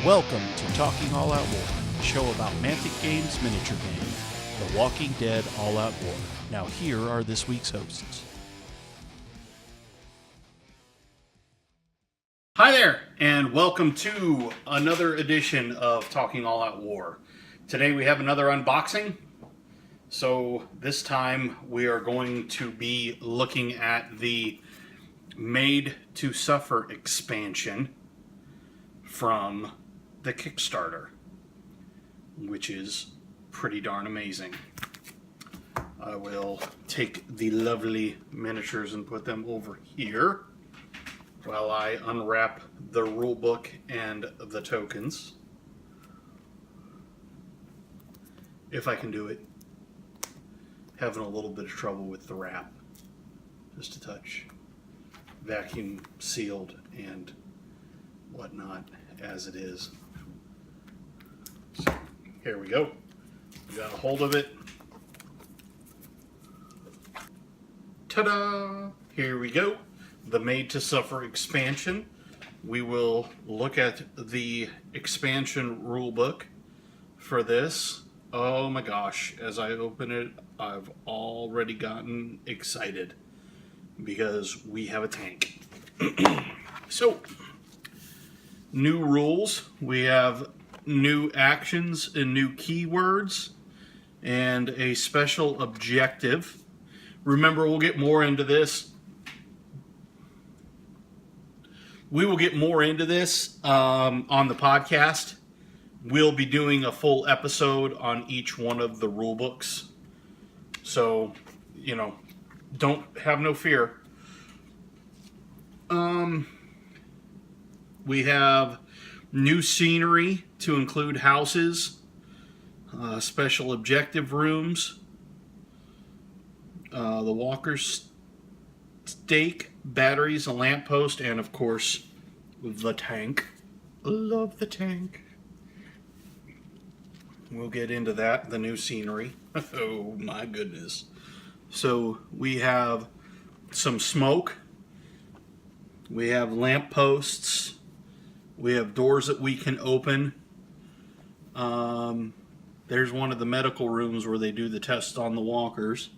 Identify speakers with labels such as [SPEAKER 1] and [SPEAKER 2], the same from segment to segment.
[SPEAKER 1] Welcome to Talking All Out War, a show about Mantic Games miniature game, The Walking Dead All Out War. Now here are this week's hosts.
[SPEAKER 2] Hi there, and welcome to another edition of Talking All Out War. Today we have another unboxing. So this time we are going to be looking at the Made to Suffer expansion from the Kickstarter, which is pretty darn amazing. I will take the lovely miniatures and put them over here while I unwrap the rulebook and the tokens. If I can do it. Having a little bit of trouble with the wrap. Just a touch. Vacuum sealed and whatnot as it is. So, here we go. We got a hold of it. Ta-da! Here we go. The Made to Suffer expansion. We will look at the expansion rulebook for this. Oh my gosh, as I open it, I've already gotten excited because we have a tank. So, new rules. We have new actions and new keywords and a special objective. Remember, we'll get more into this. We will get more into this on the podcast. We'll be doing a full episode on each one of the rule books. So, don't have no fear. We have new scenery to include houses, special objective rooms, the walker's stake, batteries, a lamppost, and of course, the tank. Love the tank. We'll get into that, the new scenery. Oh my goodness. So we have some smoke. We have lampposts. We have doors that we can open. There's one of the medical rooms where they do the tests on the walkers.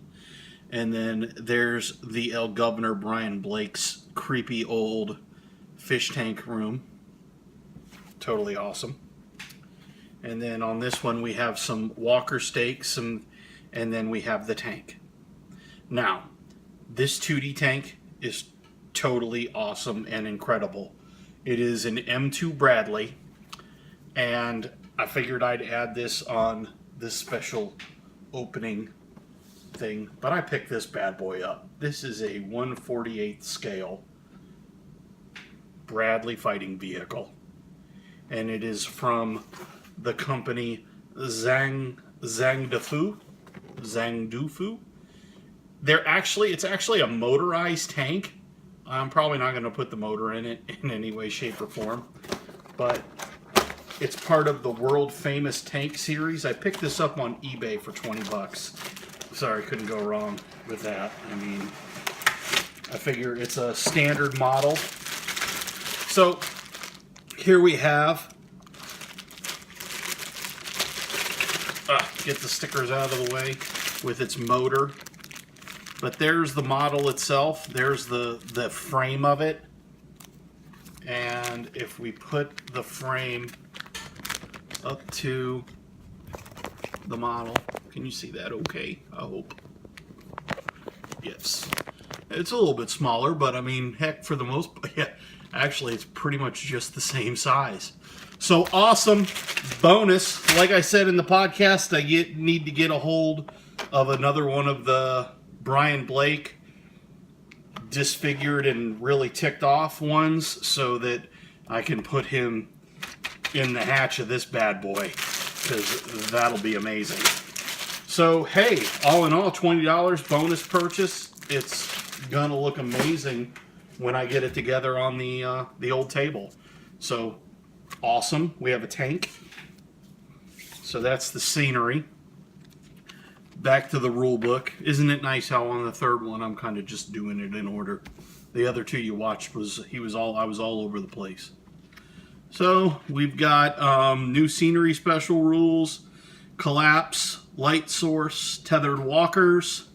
[SPEAKER 2] And then there's the El Governor Brian Blake's creepy old fish tank room. Totally awesome. And then on this one we have some walker stakes, and then we have the tank. Now, this 2D tank is totally awesome and incredible. It is an M2 Bradley, and I figured I'd add this on this special opening thing, but I picked this bad boy up. This is a 1/48 scale Bradley fighting vehicle, and it is from the company Zhangdufu. It's actually a motorized tank. I'm probably not going to put the motor in it in any way, shape, or form, but it's part of the world famous tank series. I picked this up on eBay for 20 bucks. Sorry, couldn't go wrong with that. I mean, I figure it's a standard model. So here we have, get the stickers out of the way with its motor. But there's the model itself. There's the frame of it. And if we put the frame up to the model, can you see that okay? I hope. Yes. It's a little bit smaller, but I mean, heck, for the most part, yeah, actually it's pretty much just the same size. So awesome. Bonus. Like I said in the podcast, I need to get a hold of another one of the Brian Blake disfigured and really ticked off ones so that I can put him in the hatch of this bad boy, because that'll be amazing. So hey, all in all, $20 bonus purchase. It's gonna look amazing when I get it together on the old table. So awesome. We have a tank. So that's the scenery. Back to the rule book. Isn't it nice how on the third one I'm kind of just doing it in order? The other two you watched I was all over the place. So we've got new scenery special rules, collapse, light source, tethered walkers.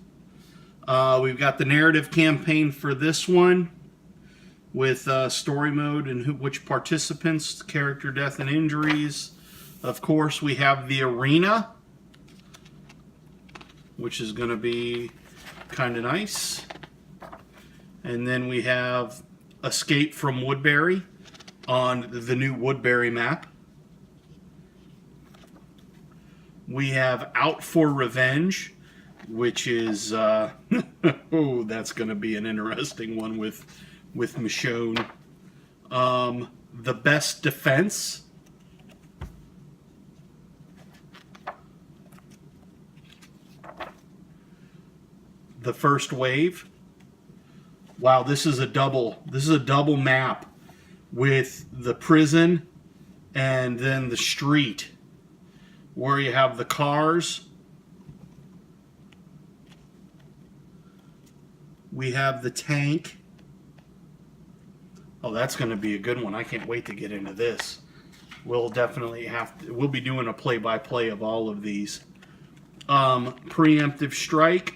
[SPEAKER 2] We've got the narrative campaign for this one with story mode and which participants, character death and injuries. Of course, we have the arena, which is going to be kind of nice. And then we have Escape from Woodbury on the new Woodbury map. We have Out for Revenge, which is oh, that's going to be an interesting one with Michonne. The Best Defense. The First Wave. Wow, this is a double map with the prison and then the street, where you have the cars. We have the tank. Oh, that's going to be a good one. I can't wait to get into this. We'll definitely we'll be doing a play-by-play of all of these. Preemptive Strike.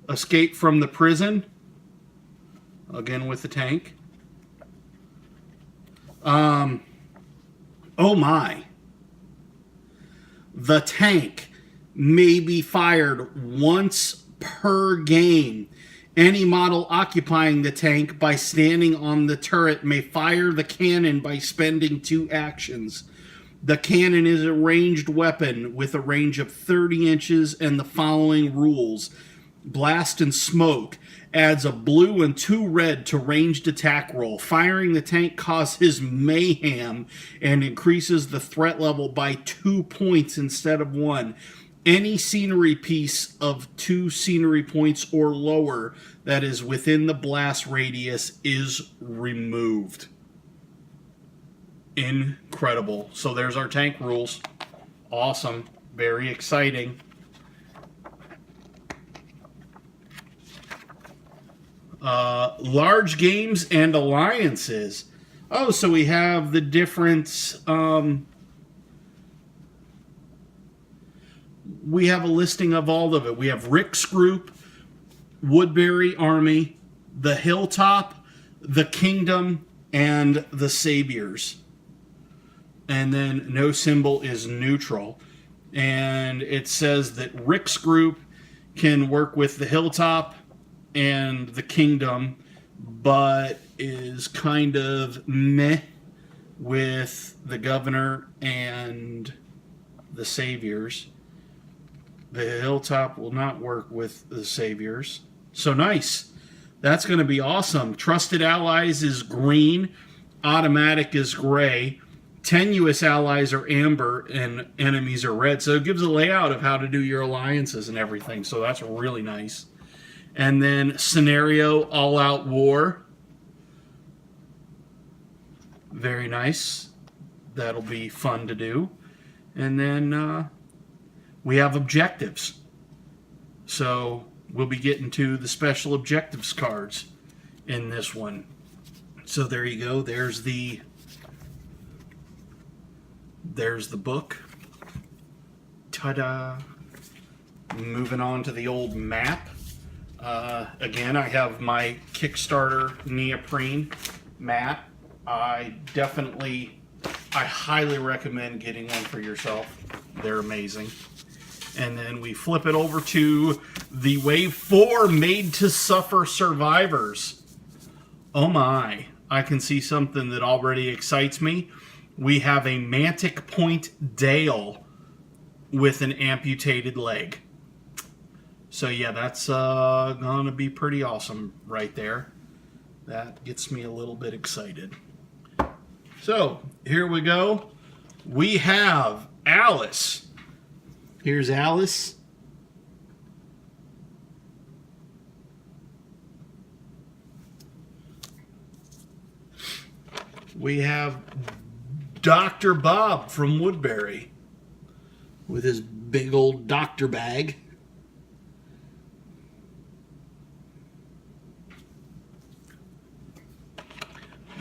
[SPEAKER 2] Escape from the Prison. Again with the tank. Oh my. The tank may be fired once per game. Any model occupying the tank by standing on the turret may fire the cannon by spending 2 actions. The cannon is a ranged weapon with a range of 30 inches and the following rules. Blast and Smoke adds a blue and 2 red to ranged attack roll. Firing the tank causes mayhem and increases the threat level by 2 points instead of 1. Any scenery piece of 2 scenery points or lower that is within the blast radius is removed. Incredible. So there's our tank rules. Awesome. Very exciting. Large games and alliances. Oh, so we have the different... we have a listing of all of it. We have Rick's Group, Woodbury Army, the Hilltop, the Kingdom, and the Saviors. And then no symbol is neutral. And it says that Rick's Group can work with the Hilltop and the Kingdom, but is kind of meh with the Governor and the Saviors. The Hilltop will not work with the Saviors. So nice. That's going to be awesome. Trusted Allies is green. Automatic is gray. Tenuous allies are amber and enemies are red. So it gives a layout of how to do your alliances and everything. So that's really nice. And then Scenario All-Out War. Very nice. That'll be fun to do. And then we have objectives. So we'll be getting to the special objectives cards in this one. So there you go. There's the book. Ta-da! Moving on to the old map. Again, I have my Kickstarter neoprene map. I highly recommend getting one for yourself. They're amazing. And then we flip it over to the Wave 4 Made to Suffer Survivors. Oh my, I can see something that already excites me. We have a Mantic Point Dale with an amputated leg. So yeah, that's going to be pretty awesome right there. That gets me a little bit excited. So here we go. We have Alice. Here's Alice. We have Dr. Bob from Woodbury with his big old doctor bag.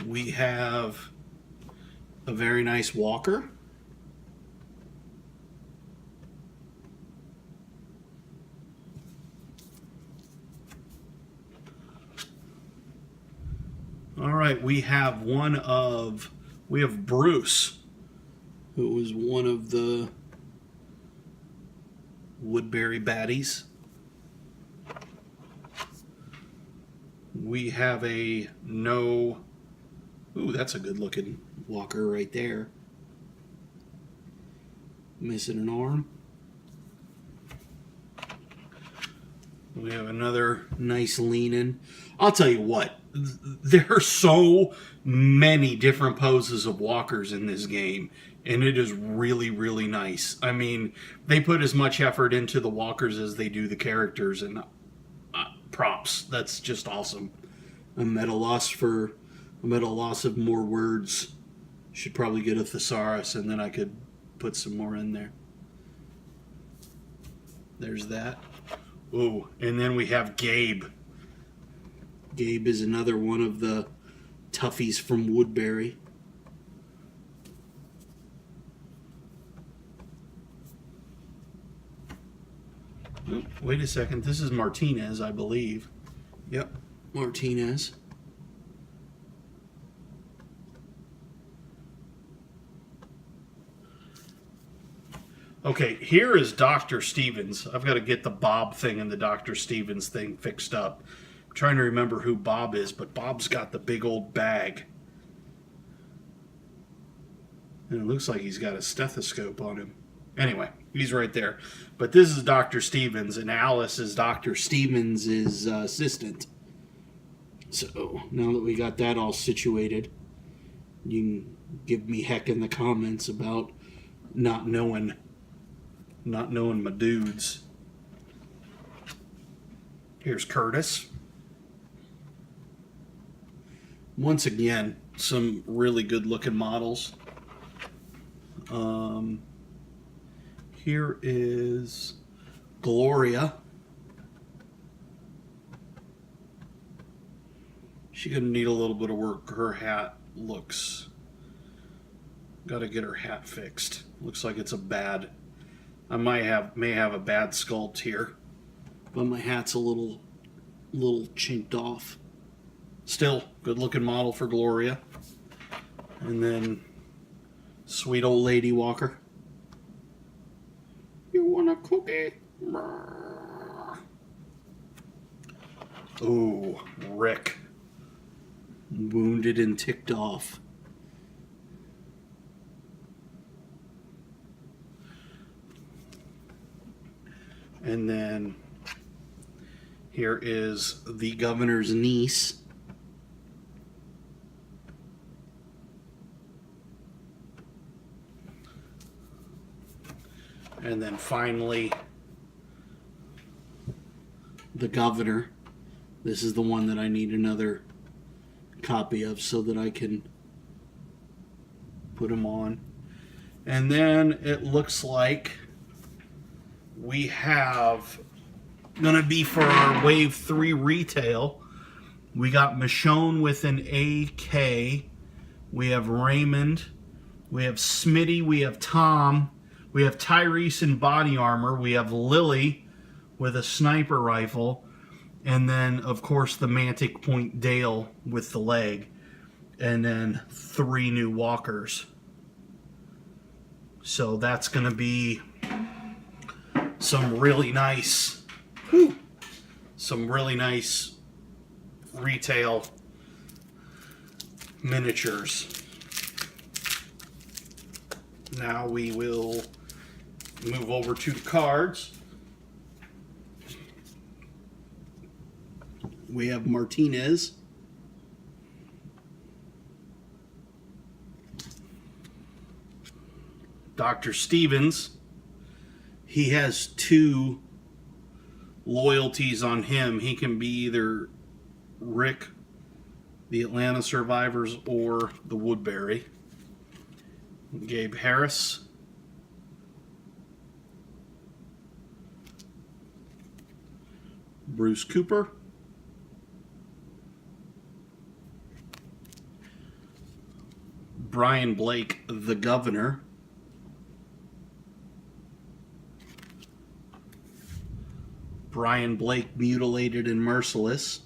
[SPEAKER 2] We have a very nice walker. All right, we have Bruce, who was one of the Woodbury baddies. We have a no. Ooh, that's a good looking walker right there. Missing an arm. We have another nice lean-in. I'll tell you what, there are so many different poses of walkers in this game, and it is really, really nice. I mean, they put as much effort into the walkers as they do the characters, and props. That's just awesome. I'm at a loss of more words. Should probably get a thesaurus, and then I could put some more in there. There's that. Ooh, and then we have Gabe. Gabe is another one of the toughies from Woodbury. Oh, wait a second. This is Martinez, I believe. Yep, Martinez. Okay, here is Dr. Stevens. I've got to get the Bob thing and the Dr. Stevens thing fixed up. I'm trying to remember who Bob is, but Bob's got the big old bag. And it looks like he's got a stethoscope on him. Anyway, he's right there. But this is Dr. Stevens, and Alice is Dr. Stevens' assistant. So, now that we got that all situated, you can give me heck in the comments about not knowing my dudes. Here's Curtis. Once again, some really good looking models. Here is Gloria. She's gonna need a little bit of work. Her hat looks, gotta get her hat fixed. Looks like it's a bad, I may have a bad sculpt here, but my hat's a little chinked off. Still, good looking model for Gloria. And then sweet old lady walker. You want a cookie? Ooh, Rick. Wounded and ticked off. And then here is the governor's niece. And then finally, the governor. This is the one that I need another copy of so that I can put him on. And then it looks like we have, gonna be for our Wave 3 retail, we got Michonne with an AK, we have Raymond, we have Smitty, we have Tom, we have Tyrese in body armor, we have Lily with a sniper rifle, and then of course the Mantic Point Dale with the leg, and then 3 new walkers. So that's gonna be some really nice retail miniatures. Now we will move over to the cards. We have Martinez. Dr. Stevens. He has 2 loyalties on him. He can be either Rick, the Atlanta Survivors, or the Woodbury. Gabe Harris. Bruce Cooper. Brian Blake, the governor. Brian Blake, mutilated and merciless.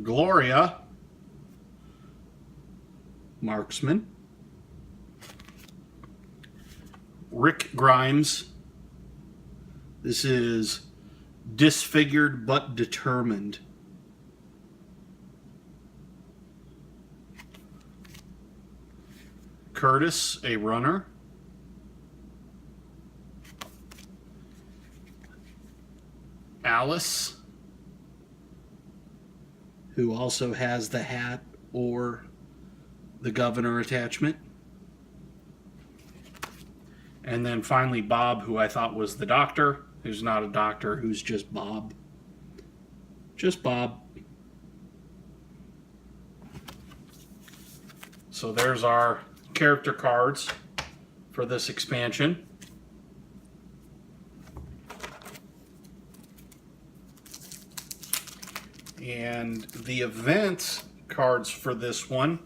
[SPEAKER 2] Gloria, marksman. Rick Grimes. This is disfigured but determined. Curtis, a runner. Alice, who also has the hat or the governor attachment. And then finally Bob, who I thought was the doctor, who's not a doctor, who's just Bob. Just Bob. So there's our character cards for this expansion. And the event cards for this one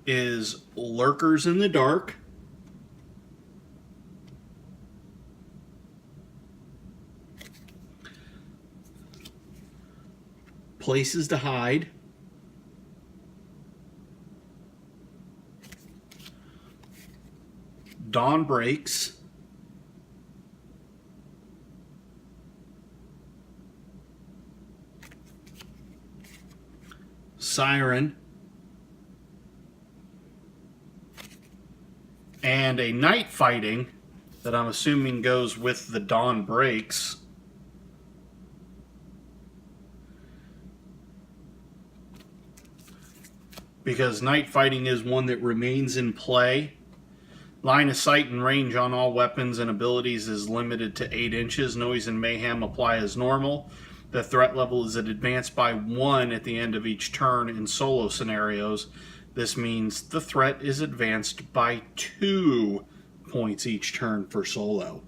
[SPEAKER 2] is Lurkers in the Dark, Places to Hide, Dawn Breaks, Siren, and a Night Fighting that I'm assuming goes with the Dawn Breaks. Because Night Fighting is one that remains in play. Line of sight and range on all weapons and abilities is limited to 8 inches. Noise and mayhem apply as normal. The threat level is advanced by 1 at the end of each turn in solo scenarios. This means the threat is advanced by 2 points each turn for solo.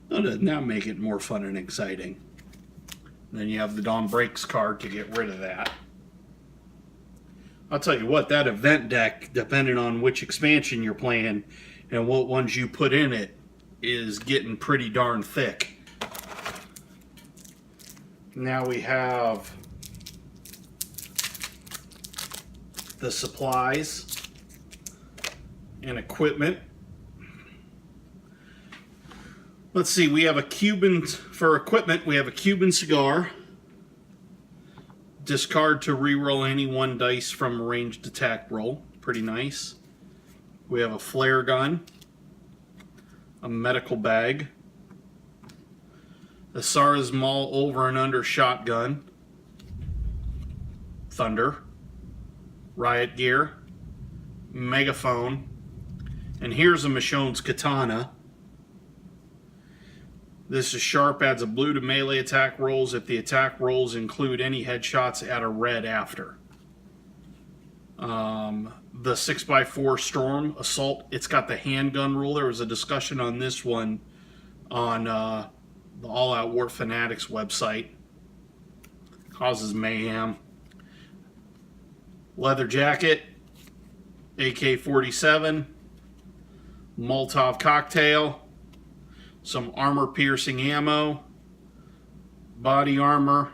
[SPEAKER 2] Doesn't that make it more fun and exciting? Then you have the Dawn Breaks card to get rid of that. I'll tell you what, that event deck, depending on which expansion you're playing and what ones you put in it, is getting pretty darn thick. Now we have the supplies and equipment. Let's see, we have a Cuban, for equipment, we have a Cuban cigar. Discard to reroll any 1 dice from a ranged attack roll. Pretty nice. We have a flare gun. A medical bag. A Sara's Maul over and under shotgun. Thunder. Riot gear. Megaphone. And here's a Michonne's katana. This is sharp, adds a blue to melee attack rolls if the attack rolls include any headshots at a red after. The 6x4 Storm Assault, it's got the handgun rule. There was a discussion on this one on the All Out War Fanatics website. Causes mayhem. Leather jacket, AK-47, Molotov cocktail, some armor-piercing ammo, body armor,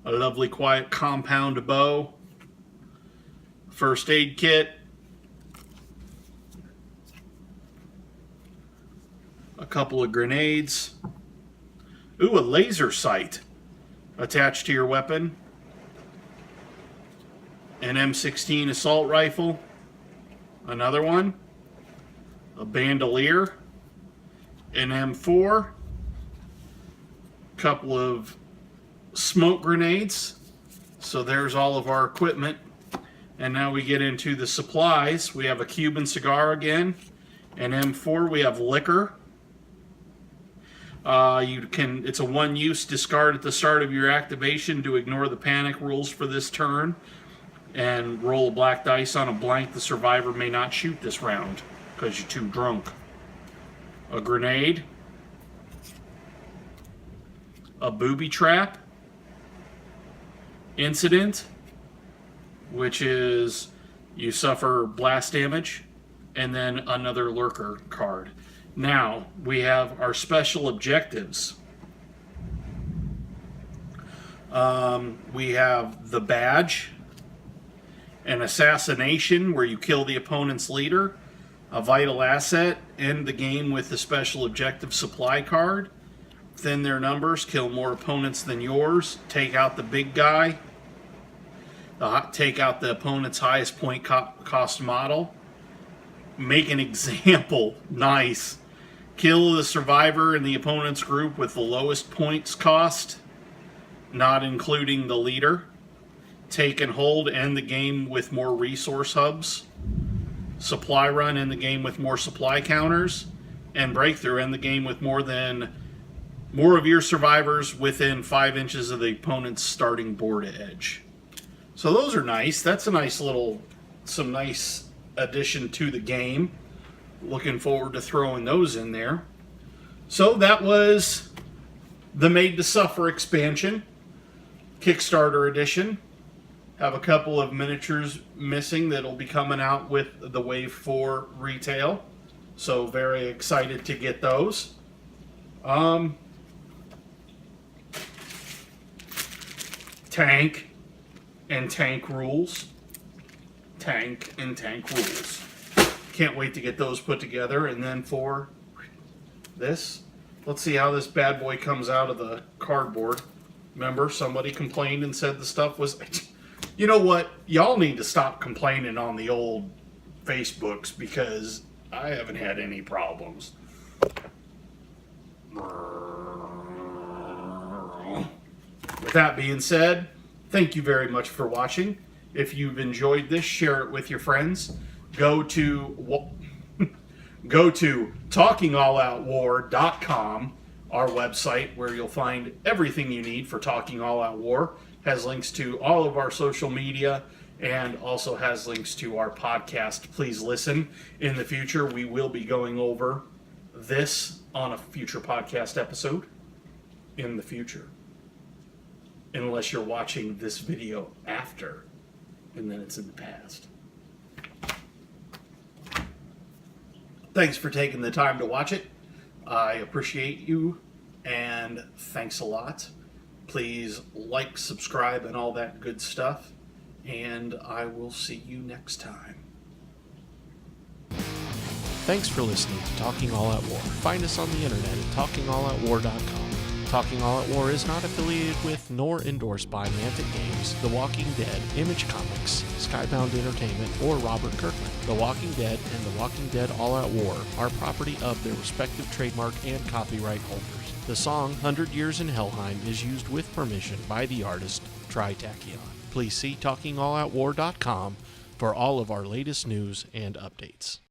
[SPEAKER 2] a lovely quiet compound bow, first aid kit, a couple of grenades, ooh, a laser sight attached to your weapon, an M16 assault rifle, another one, a bandolier, an M4, couple of smoke grenades. So there's all of our equipment. And now we get into the supplies. We have a Cuban cigar again, an M4. We have liquor. It's a 1-use discard at the start of your activation to ignore the panic rules for this turn, and roll a black dice on a blank. The survivor may not shoot this round because you're too drunk. A grenade, a booby trap, incident, which is you suffer blast damage, and then another lurker card. Now, we have our special objectives. We have the badge, an assassination where you kill the opponent's leader, a vital asset, end the game with the special objective supply card, thin their numbers, kill more opponents than yours, take out the big guy, take out the opponent's highest point cost model, make an example, nice, kill the survivor in the opponent's group with the lowest points cost, not including the leader, take and hold, end the game with more resource hubs, supply run, end the game with more supply counters, and breakthrough, end the game with more of your survivors within 5 inches of the opponent's starting board edge. So those are nice. That's a nice some nice addition to the game. Looking forward to throwing those in there. So that was the Made to Suffer expansion, Kickstarter edition. Have a couple of miniatures missing that'll be coming out with the Wave 4 retail. So very excited to get those. Tank and tank rules. Tank and tank rules. Can't wait to get those put together. And then for this, let's see how this bad boy comes out of the cardboard. Remember, somebody complained and said the stuff was... You know what? Y'all need to stop complaining on the old Facebooks because I haven't had any problems. With that being said, thank you very much for watching. If you've enjoyed this, share it with your friends. Go to talkingalloutwar.com, our website, where you'll find everything you need for Talking All Out War. Has links to all of our social media and also has links to our podcast. Please listen. In the future, we will be going over this on a future podcast episode in the future. Unless you're watching this video after, and then it's in the past. Thanks for taking the time to watch it. I appreciate you, and thanks a lot. Please like, subscribe, and all that good stuff. And I will see you next time.
[SPEAKER 1] Thanks for listening to Talking All Out War. Find us on the internet at talkingalloutwar.com. Talking All Out War is not affiliated with nor endorsed by Mantic Games, The Walking Dead, Image Comics, Skybound Entertainment, or Robert Kirkman. The Walking Dead and The Walking Dead All Out War are property of their respective trademark and copyright holders. The song 100 Years in Helheim is used with permission by the artist Tritachyon. Please see talkingalloutwar.com for all of our latest news and updates.